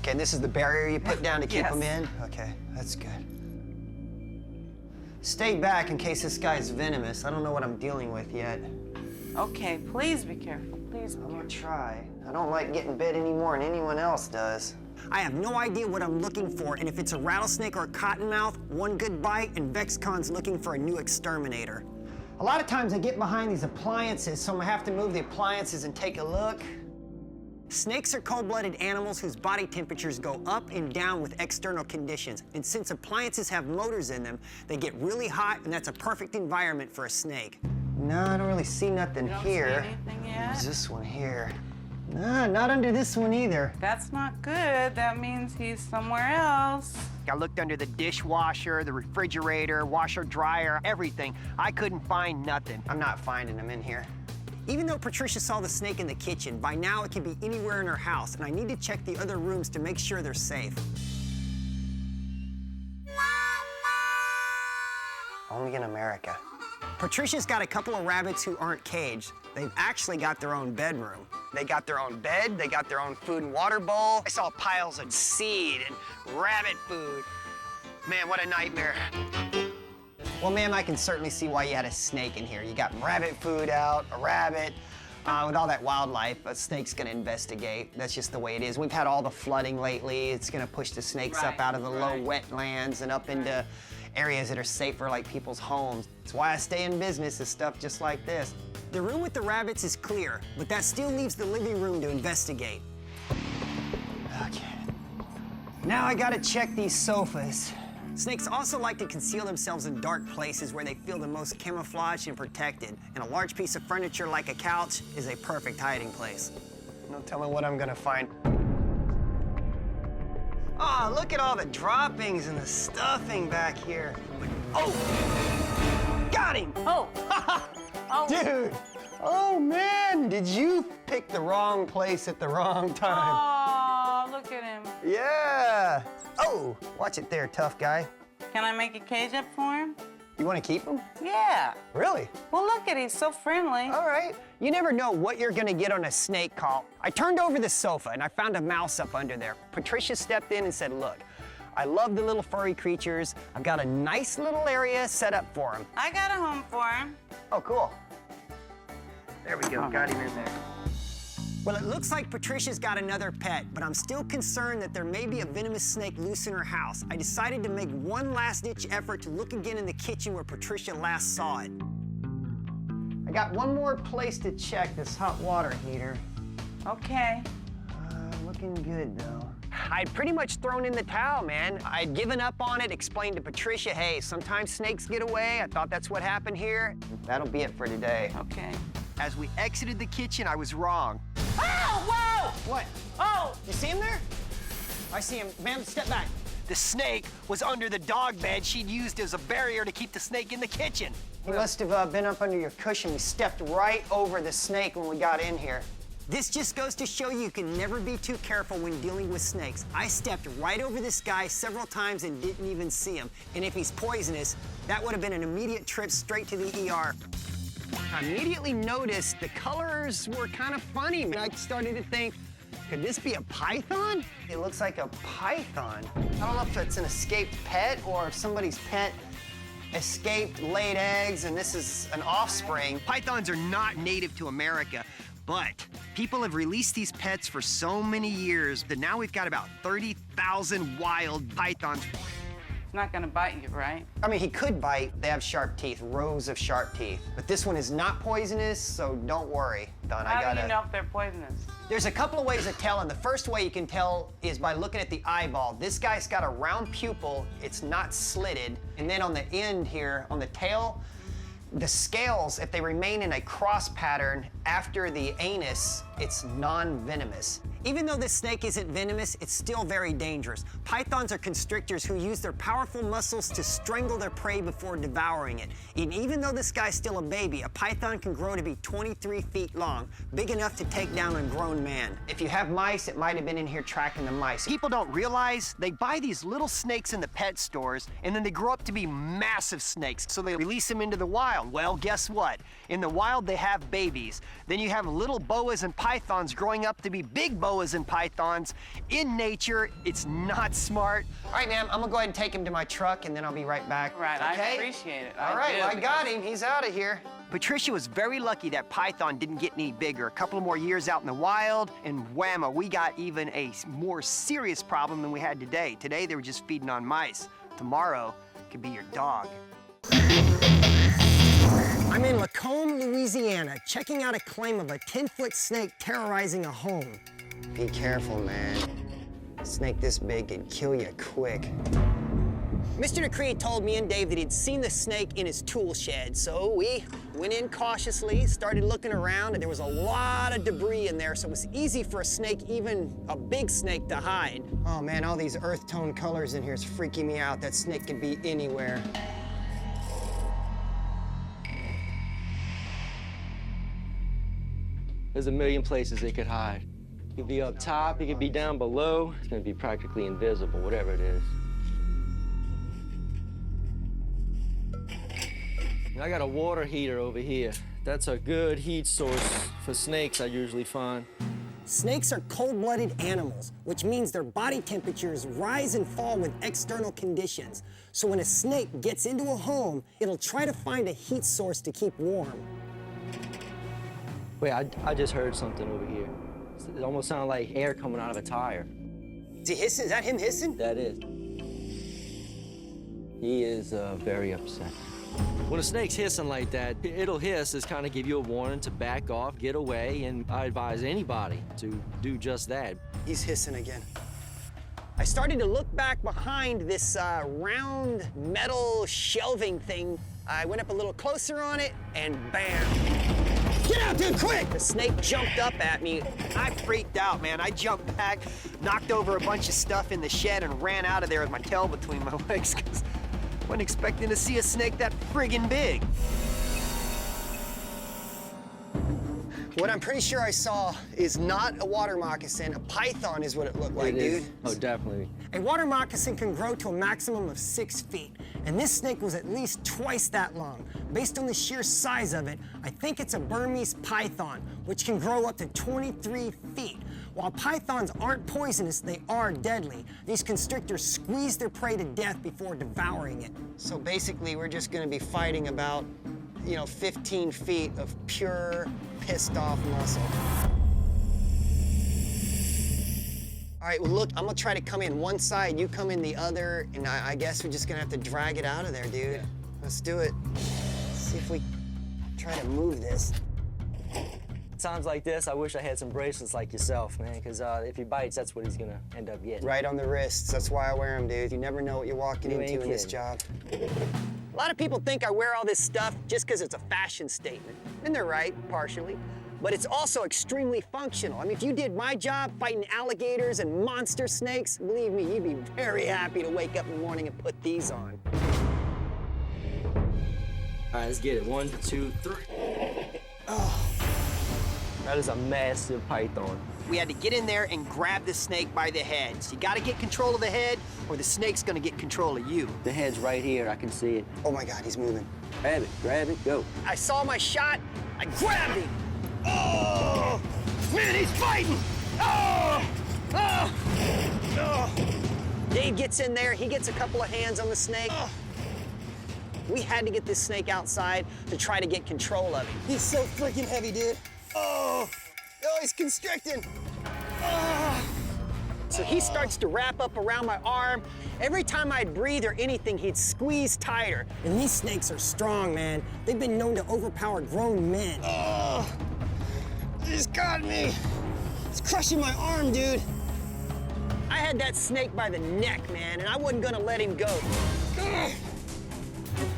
Okay, and this is the barrier you put down to keep Yes. them in? Okay, that's good. Stay back in case this guy's venomous. I don't know what I'm dealing with yet. Okay, please be careful. Please be I'm careful. gonna try. I don't like getting bit any more than anyone else does. I have no idea what I'm looking for, and if it's a rattlesnake or a cottonmouth, one good bite, and VexCon's looking for a new exterminator. A lot of times I get behind these appliances, so I'm gonna have to move the appliances and take a look. Snakes are cold-blooded animals whose body temperatures go up and down with external conditions. And since appliances have motors in them, they get really hot, and that's a perfect environment for a snake. No, I don't really see nothing You don't here. see anything yet? There's this one here. Nah, not under this one either. That's not good. That means he's somewhere else. I looked under the dishwasher, the refrigerator, washer, dryer, everything. I couldn't find nothing. I'm not finding them in here. Even though Patricia saw the snake in the kitchen, by now it could be anywhere in her house, and I need to check the other rooms to make sure they're safe. Only in America. Patricia's got a couple of rabbits who aren't caged. They've actually got their own bedroom. They got their own bed, they got their own food and water bowl. I saw piles of seed and rabbit food. Man, what a nightmare. Well, ma'am, I can certainly see why you had a snake in here. You got rabbit food out, a rabbit. With all that wildlife, a snake's gonna investigate. That's just the way it is. We've had all the flooding lately. It's gonna push the snakes up out of the low wetlands and up into areas that are safer, like people's homes. That's why I stay in business, is stuff just like this. The room with the rabbits is clear, but that still leaves the living room to investigate. Okay. Now I gotta check these sofas. Snakes also like to conceal themselves in dark places where they feel the most camouflaged and protected, and a large piece of furniture like a couch is a perfect hiding place. No telling what I'm gonna find. Oh, look at all the droppings and the stuffing back here. Oh! Got him! Oh! Oh. Dude! Oh, man! Did you pick the wrong place at the wrong time? Oh, look at him. Yeah! Oh! Watch it there, tough guy. Can I make a cage up for him? You want to keep him? Yeah. Really? Well, look at, he's so friendly. All right. You never know what you're gonna get on a snake call. I turned over the sofa and I found a mouse up under there. Patricia stepped in and said, look, I love the little furry creatures. I've got a nice little area set up for him. I got a home for him. Oh, cool. There we go, got him in there. Well, it looks like Patricia's got another pet, but I'm still concerned that there may be a venomous snake loose in her house. I decided to make one last-ditch effort to look again in the kitchen where Patricia last saw it. I got one more place to check, this hot water heater. Okay. Looking good, though. I'd pretty much thrown in the towel, man. I'd given up on it, explained to Patricia, hey, sometimes snakes get away. I thought that's what happened here. That'll be it for today. Okay. As we exited the kitchen, I was wrong. Oh, whoa! What? Oh! You see him there? I see him. Ma'am, step back. The snake was under the dog bed she'd used as a barrier to keep the snake in the kitchen. He must have been up under your cushion. We stepped right over the snake when we got in here. This just goes to show you can never be too careful when dealing with snakes. I stepped right over this guy several times and didn't even see him. And if he's poisonous, that would have been an immediate trip straight to the ER. I immediately noticed the colors were kind of funny. And I started to think, could this be a python? It looks like a python. I don't know if it's an escaped pet or if somebody's pet escaped, laid eggs, and this is an offspring. Pythons are not native to America, but people have released these pets for so many years that now we've got about 30,000 wild pythons. He's not gonna bite you, right? I mean, he could bite. They have sharp teeth, rows of sharp teeth. But this one is not poisonous, so don't worry, Don. How do you know if they're poisonous? There's a couple of ways of telling. The first way you can tell is by looking at the eyeball. This guy's got a round pupil. It's not slitted. And then on the end here, on the tail, the scales, if they remain in a cross pattern after the anus, it's non-venomous. Even though this snake isn't venomous, it's still very dangerous. Pythons are constrictors who use their powerful muscles to strangle their prey before devouring it. And even though this guy's still a baby, a python can grow to be 23 feet long, big enough to take down a grown man. If you have mice, it might have been in here tracking the mice. People don't realize they buy these little snakes in the pet stores, and then they grow up to be massive snakes, so they release them into the wild. Well, guess what? In the wild, they have babies. Then you have little boas and pythons growing up to be big boas boas and pythons. In nature, it's not smart. All right, ma'am, I'm gonna go ahead and take him to my truck, and then I'll be right back. Right, okay? I appreciate it. All right, do, well, I got because- him. He's out of here. Patricia was very lucky that python didn't get any bigger. A couple more years out in the wild, and whammo, we got even a more serious problem than we had today. Today, they were just feeding on mice. Tomorrow, it could be your dog. I'm in Lacombe, Louisiana, checking out a claim of a 10-foot snake terrorizing a home. Be careful, man. A snake this big can kill you quick. Mr. DeCree told me and Dave that he'd seen the snake in his tool shed, so we went in cautiously, started looking around, and there was a lot of debris in there, so it was easy for a snake, even a big snake, to hide. Oh man, all these earth tone colors in here is freaking me out. That snake could be anywhere. There's a million places it could hide. It could be up top, it could be down below. It's gonna be practically invisible, whatever it is. I got a water heater over here. That's a good heat source for snakes I usually find. Snakes are cold-blooded animals, which means their body temperatures rise and fall with external conditions. So when a snake gets into a home, it'll try to find a heat source to keep warm. Wait, I just heard something over here. It almost sounded like air coming out of a tire. Is he hissing? Is that him hissing? That is. He is very upset. When a snake's hissing like that, it'll hiss as kind of give you a warning to back off, get away, and I advise anybody to do just that. He's hissing again. I started to look back behind this round metal shelving thing. I went up a little closer on it, and bam! Get out, dude, quick! The snake jumped up at me. I freaked out, man. I jumped back, knocked over a bunch of stuff in the shed, and ran out of there with my tail between my legs, because I wasn't expecting to see a snake that friggin' big. What I'm pretty sure I saw is not a water moccasin. A python is what it looked like, It is. dude. Oh, definitely. A water moccasin can grow to a maximum of 6 feet, and this snake was at least twice that long. Based on the sheer size of it, I think it's a Burmese python, which can grow up to 23 feet. While pythons aren't poisonous, they are deadly. These constrictors squeeze their prey to death before devouring it. So basically, we're just gonna be fighting about, 15 feet of pure, pissed off muscle. All right, well, look, I'm gonna try to come in one side, you come in the other, and I guess we're just gonna have to drag it out of there, dude. Let's do it. See if we try to move this. Times like this, I wish I had some bracelets like yourself, man, because if he bites, that's what he's gonna end up getting. Right on the wrists, that's why I wear them, dude. You never know what you're walking You into ain't in this kidding. job. A lot of people think I wear all this stuff just because it's a fashion statement, and they're right, partially. But it's also extremely functional. I mean, if you did my job fighting alligators and monster snakes, believe me, you'd be very happy to wake up in the morning and put these on. All right, let's get it. 1, 2, 3. Oh. That is a massive python. We had to get in there and grab the snake by the head. So you gotta get control of the head, or the snake's gonna get control of you. The head's right here, I can see it. Oh my God, he's moving. Grab it, go. I saw my shot, I grabbed him. Oh, man, he's fighting. Oh, oh, oh. Dave gets in there, he gets a couple of hands on the snake. Oh. We had to get this snake outside to try to get control of him. He's so freaking heavy, dude. Oh, he's constricting. Oh. So he starts to wrap up around my arm. Every time I'd breathe or anything, he'd squeeze tighter. And these snakes are strong, man. They've been known to overpower grown men. Oh, he's got me. It's crushing my arm, dude. I had that snake by the neck, man, and I wasn't gonna let him go. Ugh.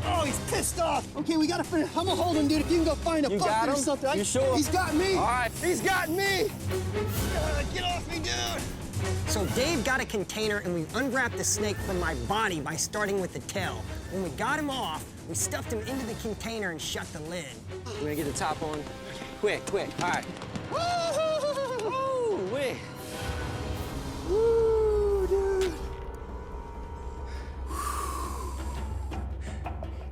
Oh, he's pissed off. Okay, we gotta finish. I'm gonna hold him, dude. If you can go find a bucket or something. You sure? He's got me. All right. He's got me. Get off me, dude. So Dave got a container and we unwrapped the snake from my body by starting with the tail. When we got him off, we stuffed him into the container and shut the lid. We're gonna get the top on. Quick. All right. Woo! Wait. Woo, dude.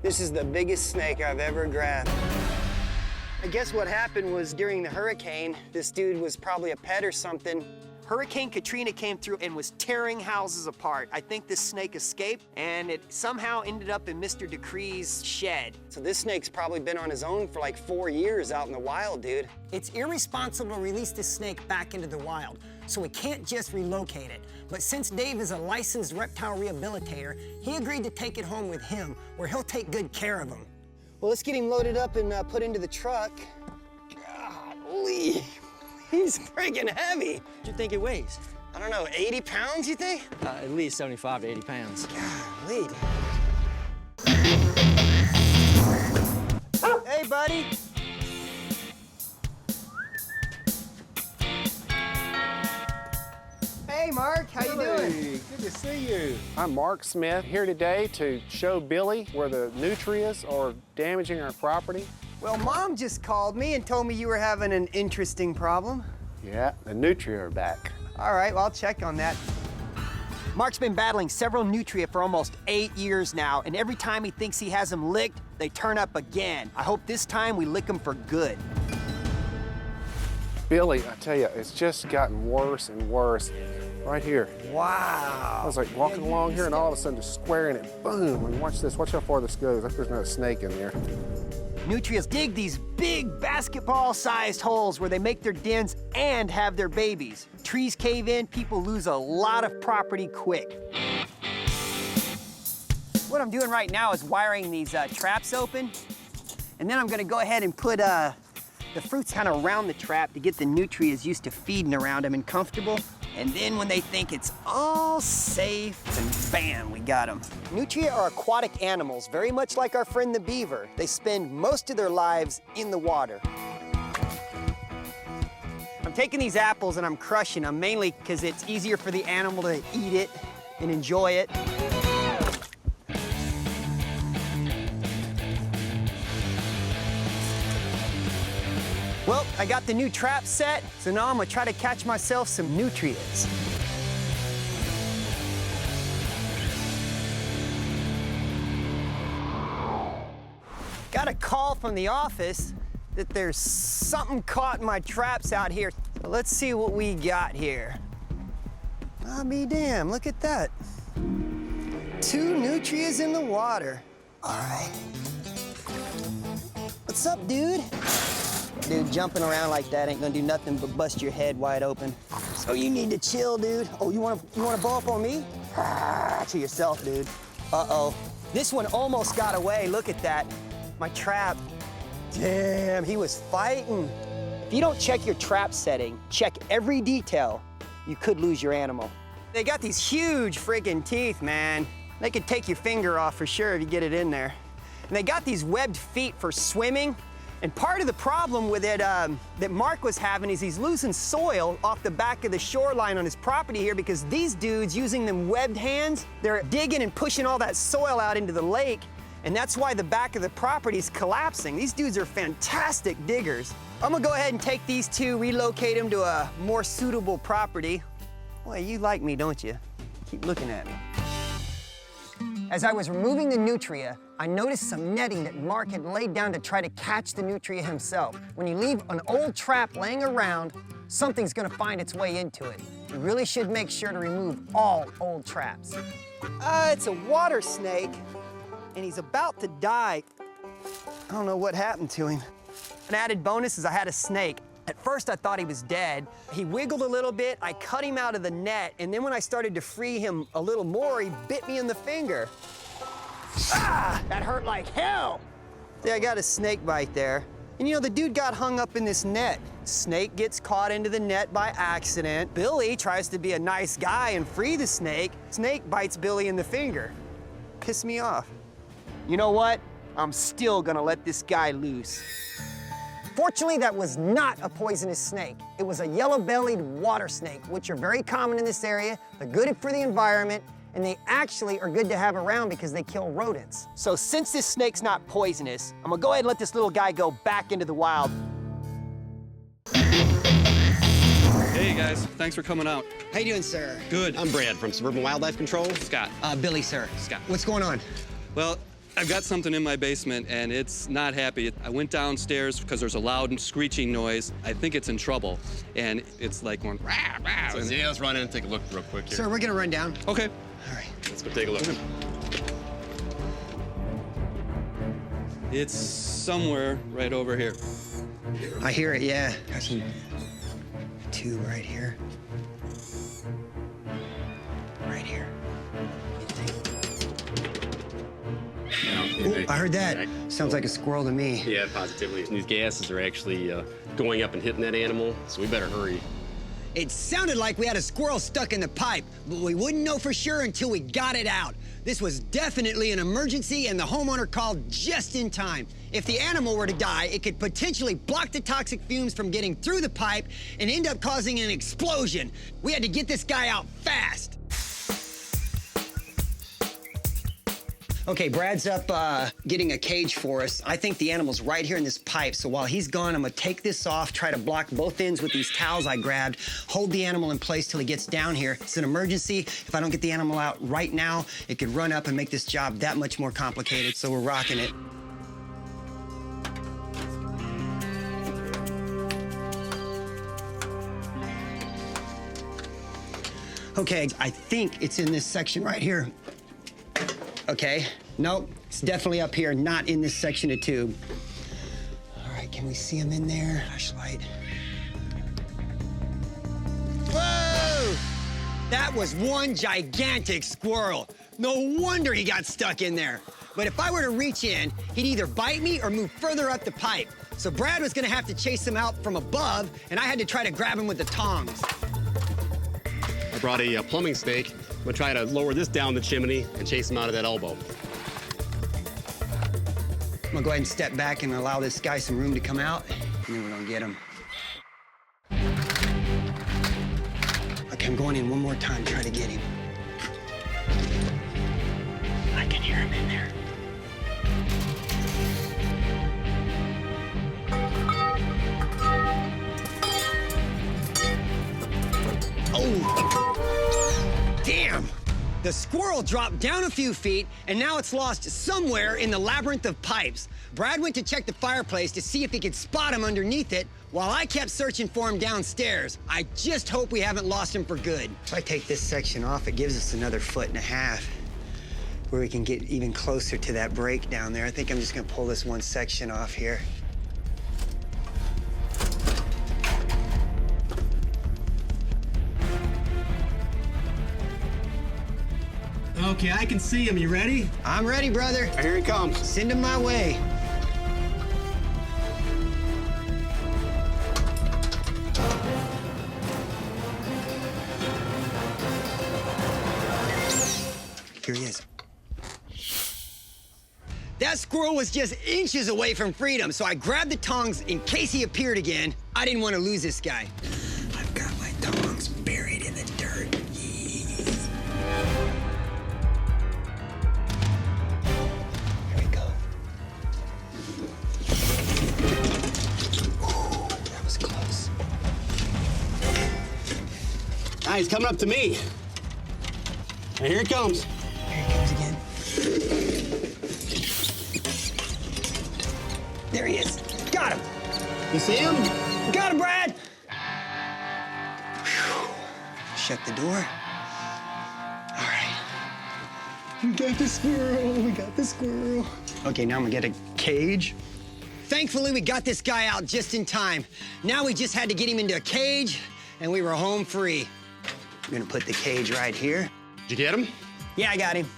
This is the biggest snake I've ever grabbed. I guess what happened was during the hurricane, this dude was probably a pet or something. Hurricane Katrina came through and was tearing houses apart. I think this snake escaped, and it somehow ended up in Mr. Decree's shed. So this snake's probably been on his own for like 4 years out in the wild, dude. It's irresponsible to release this snake back into the wild, so we can't just relocate it. But since Dave is a licensed reptile rehabilitator, he agreed to take it home with him, where he'll take good care of him. Well, let's get him loaded up and put into the truck. Golly, he's friggin' heavy. What do you think it weighs? I don't know, 80 pounds, you think? At least 75 to 80 pounds. Golly. Hey, buddy. Hey, Mark, how you doing? Good to see you. I'm Mark Smith, here today to show Billy where the nutrients are damaging our property. Well, Mom just called me and told me you were having an interesting problem. Yeah, the nutria are back. All right, well, I'll check on that. Mark's been battling several nutria for almost 8 years now, and every time he thinks he has them licked, they turn up again. I hope this time we lick them for good. Billy, I tell you, it's just gotten worse and worse. Right here. Wow. I was like walking along here and all of a sudden just squaring it, boom, and watch this, watch how far this goes. Like there's not a snake in there. Nutrias dig these big basketball-sized holes where they make their dens and have their babies. Trees cave in, people lose a lot of property quick. What I'm doing right now is wiring these traps open, and then I'm gonna go ahead and put the fruits kind of around the trap to get the nutrias used to feeding around them and comfortable. And then when they think it's all safe, then bam, we got them. Nutria are aquatic animals, very much like our friend the beaver. They spend most of their lives in the water. I'm taking these apples and I'm crushing them, mainly because it's easier for the animal to eat it and enjoy it. Well, I got the new trap set, so now I'm gonna try to catch myself some nutrias. Got a call from the office that there's something caught in my traps out here. So let's see what we got here. I'll be damned, look at that. 2 nutrias in the water. All right. What's up, dude? Dude, jumping around like that ain't gonna do nothing but bust your head wide open. So you need to chill, dude. Oh, you wanna blow up on me? To yourself, dude. Uh-oh. This one almost got away, look at that. My trap. Damn, he was fighting. If you don't check your trap setting, check every detail, you could lose your animal. They got these huge friggin' teeth, man. They could take your finger off for sure if you get it in there. And they got these webbed feet for swimming. And part of the problem with it that Mark was having is he's losing soil off the back of the shoreline on his property here because these dudes, using them webbed hands, they're digging and pushing all that soil out into the lake, and that's why the back of the property is collapsing. These dudes are fantastic diggers. I'm gonna go ahead and take these 2, relocate them to a more suitable property. Boy, you like me, don't you? Keep looking at me. As I was removing the nutria, I noticed some netting that Mark had laid down to try to catch the nutria himself. When you leave an old trap laying around, something's gonna find its way into it. You really should make sure to remove all old traps. It's a water snake, and he's about to die. I don't know what happened to him. An added bonus is I had a snake. At first, I thought he was dead. He wiggled a little bit, I cut him out of the net, and then when I started to free him a little more, he bit me in the finger. Ah, that hurt like hell. See, I got a snake bite there. And you know, the dude got hung up in this net. Snake gets caught into the net by accident. Billy tries to be a nice guy and free the snake. Snake bites Billy in the finger. Piss me off. You know what? I'm still gonna let this guy loose. Fortunately, that was not a poisonous snake. It was a yellow-bellied water snake, which are very common in this area. They're good for the environment, and they actually are good to have around because they kill rodents. So since this snake's not poisonous, I'm gonna go ahead and let this little guy go back into the wild. Hey guys, thanks for coming out. How you doing, sir? Good. I'm Brad from Suburban Wildlife Control. Scott. Billy, sir. Scott. What's going on? Well, I've got something in my basement, and it's not happy. I went downstairs because there's a loud screeching noise. I think it's in trouble, and it's like going, rah, rah. So, yeah, let's run in and take a look real quick here. Sir, we're gonna run down. Okay. All right. Let's go take a look. It's somewhere right over here. I hear it, yeah. Got some tube right here. Right here. Ooh, I heard that. Sounds like a squirrel to me. Yeah, positively. These gases are actually going up and hitting that animal, so we better hurry. It sounded like we had a squirrel stuck in the pipe, but we wouldn't know for sure until we got it out. This was definitely an emergency, and the homeowner called just in time. If the animal were to die, it could potentially block the toxic fumes from getting through the pipe and end up causing an explosion. We had to get this guy out fast. Okay, Brad's up getting a cage for us. I think the animal's right here in this pipe, so while he's gone, I'm gonna take this off, try to block both ends with these towels I grabbed, hold the animal in place till he gets down here. It's an emergency. If I don't get the animal out right now, it could run up and make this job that much more complicated, so we're rocking it. Okay, I think it's in this section right here. Okay, nope, it's definitely up here, not in this section of tube. All right, can we see him in there? Flashlight. Whoa! That was one gigantic squirrel. No wonder he got stuck in there. But if I were to reach in, he'd either bite me or move further up the pipe. So Brad was gonna have to chase him out from above, and I had to try to grab him with the tongs. I brought a plumbing snake. I'm gonna try to lower this down the chimney and chase him out of that elbow. I'm gonna go ahead and step back and allow this guy some room to come out, and then we're gonna get him. Okay, I'm going in one more time to try to get him. I can hear him in there. Oh! Damn! The squirrel dropped down a few feet, and now it's lost somewhere in the labyrinth of pipes. Brad went to check the fireplace to see if he could spot him underneath it, while I kept searching for him downstairs. I just hope we haven't lost him for good. If I take this section off, it gives us another 1.5 feet where we can get even closer to that break down there. I think I'm just gonna pull this one section off here. Okay, I can see him. You ready? I'm ready, brother. Here he comes. Send him my way. Here he is. That squirrel was just inches away from freedom, so I grabbed the tongs in case he appeared again. I didn't want to lose this guy. I've got my tongs buried in the dirt. Here we go. Ooh, that was close. Ah, he's coming up to me. And here he comes. Here he comes again. There he is. Got him. You see him? Got him, Brad. Whew. Shut the door. All right. We got the squirrel. We got the squirrel. Okay, now I'm gonna get a cage. Thankfully, we got this guy out just in time. Now we just had to get him into a cage, and we were home free. I'm gonna put the cage right here. Did you get him? Yeah, I got him.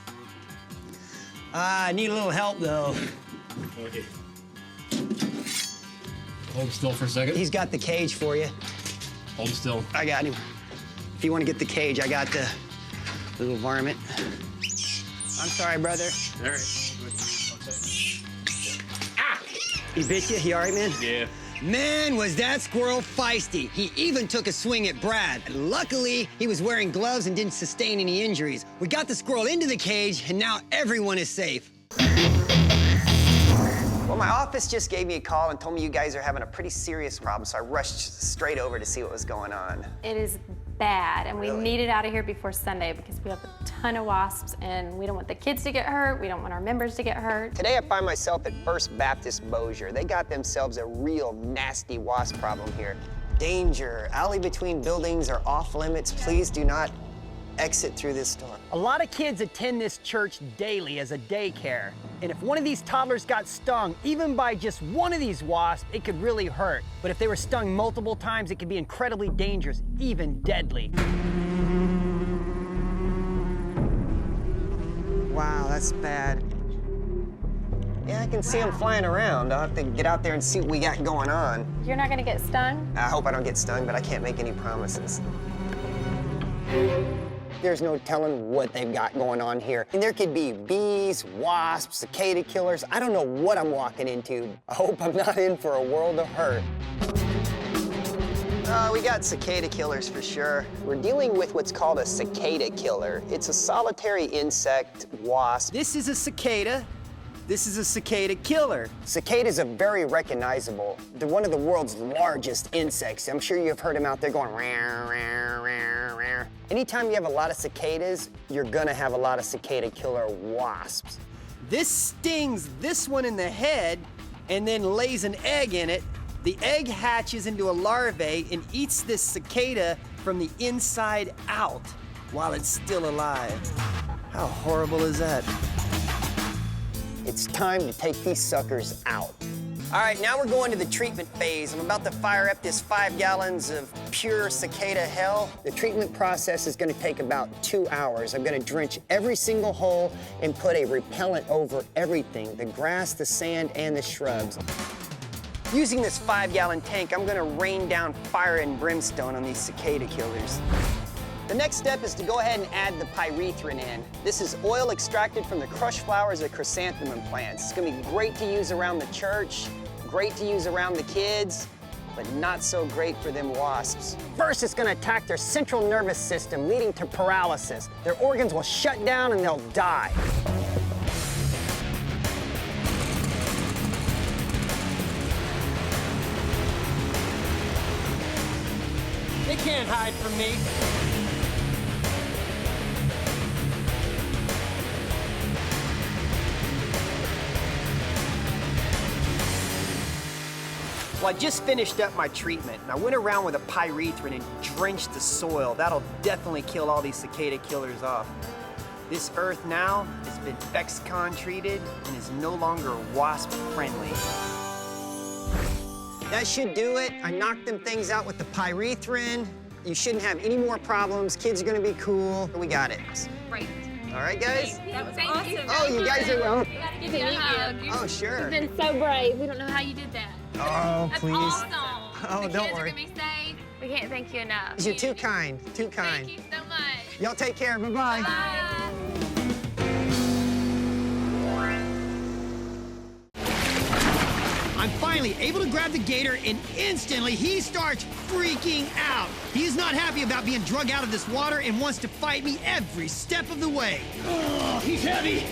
I need a little help, though. Okay. Hold still for a second. He's got the cage for you. Hold still. I got him. If you want to get the cage, I got the little varmint. I'm sorry, brother. All right. Ah! He bit you? You all right, man? Yeah. Man, was that squirrel feisty. He even took a swing at Brad. Luckily, he was wearing gloves and didn't sustain any injuries. We got the squirrel into the cage, and now everyone is safe. Well, my office just gave me a call and told me you guys are having a pretty serious problem, so I rushed straight over to see what was going on. It is bad, and we need it out of here before Sunday because we have a ton of wasps, and we don't want the kids to get hurt. We don't want our members to get hurt. Today I find myself at First Baptist Bossier. They got themselves a real nasty wasp problem here. Danger, alley between buildings are off limits. Please do not exit through this door. A lot of kids attend this church daily as a daycare. And if one of these toddlers got stung, even by just one of these wasps, it could really hurt. But if they were stung multiple times, it could be incredibly dangerous, even deadly. Wow, that's bad. Yeah, I can see them flying around. I'll have to get out there and see what we got going on. You're not gonna get stung? I hope I don't get stung, but I can't make any promises. There's no telling what they've got going on here. And there could be bees, wasps, cicada killers. I don't know what I'm walking into. I hope I'm not in for a world of hurt. We got cicada killers for sure. We're dealing with what's called a cicada killer. It's a solitary insect wasp. This is a cicada. This is a cicada killer. Cicadas are very recognizable. They're one of the world's largest insects. I'm sure you've heard them out there going rah, rah, rah, rah. Anytime you have a lot of cicadas, you're gonna have a lot of cicada killer wasps. This stings this one in the head and then lays an egg in it. The egg hatches into a larvae and eats this cicada from the inside out while it's still alive. How horrible is that? It's time to take these suckers out. All right, now we're going to the treatment phase. I'm about to fire up this 5 gallons of pure cicada hell. The treatment process is gonna take about 2 hours. I'm gonna drench every single hole and put a repellent over everything, the grass, the sand, and the shrubs. Using this 5-gallon tank, I'm gonna rain down fire and brimstone on these cicada killers. The next step is to go ahead and add the pyrethrin in. This is oil extracted from the crushed flowers of chrysanthemum plants. It's gonna be great to use around the church, great to use around the kids, but not so great for them wasps. First, it's gonna attack their central nervous system, leading to paralysis. Their organs will shut down and they'll die. They can't hide from me. Well, I just finished up my treatment, and I went around with a pyrethrin and drenched the soil. That'll definitely kill all these cicada killers off. This earth now has been Vexcon treated and is no longer wasp friendly. That should do it. I knocked them things out with the pyrethrin. You shouldn't have any more problems. Kids are gonna be cool. We got it. Great. All right, guys? That was awesome. Oh, you guys are well. We gotta give you a hug. Oh, sure. You've been so brave. We don't know how you did that. Oh, That's please. awesome. Oh, the don't kids worry. are gonna be safe. We can't thank you enough. You're too kind, too kind. Thank you so much. Y'all take care. Bye-bye. Bye. I'm finally able to grab the gator, and instantly he starts freaking out. He's not happy about being drug out of this water and wants to fight me every step of the way. Oh, he's heavy.